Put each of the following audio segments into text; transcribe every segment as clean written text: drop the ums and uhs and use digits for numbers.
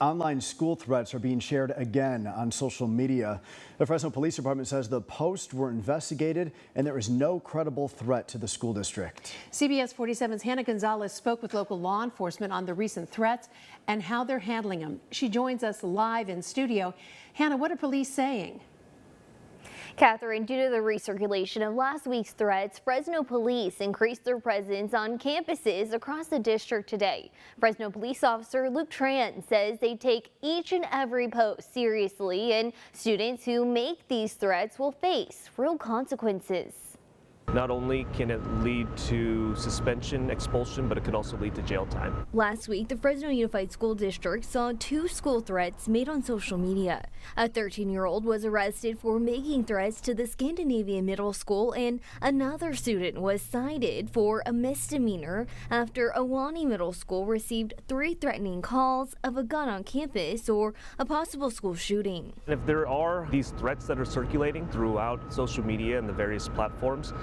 Online school threats are being shared again on social media. The Fresno Police Department says the posts were investigated and there is no credible threat to the school district. CBS 47's Hannah Gonzalez spoke with local law enforcement on the recent threats and how they're handling them. She joins us live in studio. Hannah, what are police saying? Catherine, due to the recirculation of last week's threats, Fresno police increased their presence on campuses across the district today. Fresno police officer Luke Tran says they take each and every post seriously, and students who make these threats will face real consequences. Not only can it lead to suspension, expulsion, but it could also lead to jail time. Last week, the Fresno Unified School District saw 2 school threats made on social media. A 13-year-old was arrested for making threats to the Scandinavian Middle School, and another student was cited for a misdemeanor after Awani Middle School received 3 threatening calls of a gun on campus or a possible school shooting. If there are these threats that are circulating throughout social media and the various platforms,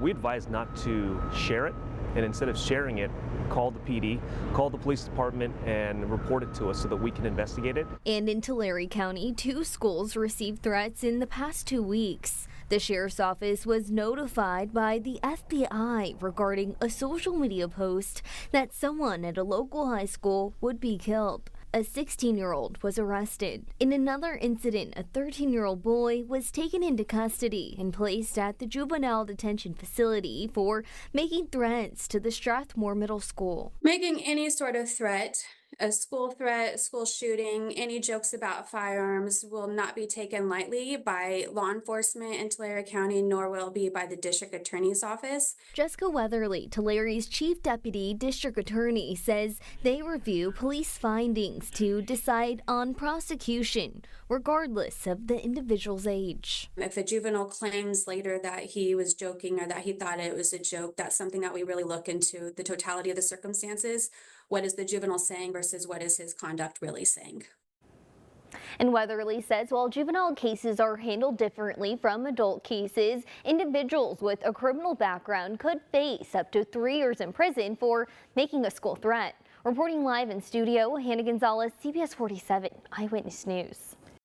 we advise not to share it, and instead of sharing it, call the PD, call the police department, and report it to us so that we can investigate it. And in Tulare County, 2 schools received threats in the past 2 weeks. The sheriff's office was notified by the FBI regarding a social media post that someone at a local high school would be killed. A 16-year-old was arrested. In another incident, a 13-year-old boy was taken into custody and placed at the juvenile detention facility for making threats to the Strathmore Middle School. Making any sort of threat, a school threat, school shooting, any jokes about firearms will not be taken lightly by law enforcement in Tulare County, nor will be by the district attorney's office. Jessica Weatherly, Tulare's chief deputy district attorney, says they review police findings to decide on prosecution, regardless of the individual's age. If a juvenile claims later that he was joking or that he thought it was a joke, that's something that we really look into, the totality of the circumstances. What is the juvenile saying versus what is his conduct really saying? And Weatherly says while juvenile cases are handled differently from adult cases, individuals with a criminal background could face up to 3 years in prison for making a school threat. Reporting live in studio, Hannah Gonzalez, CBS 47 Eyewitness News.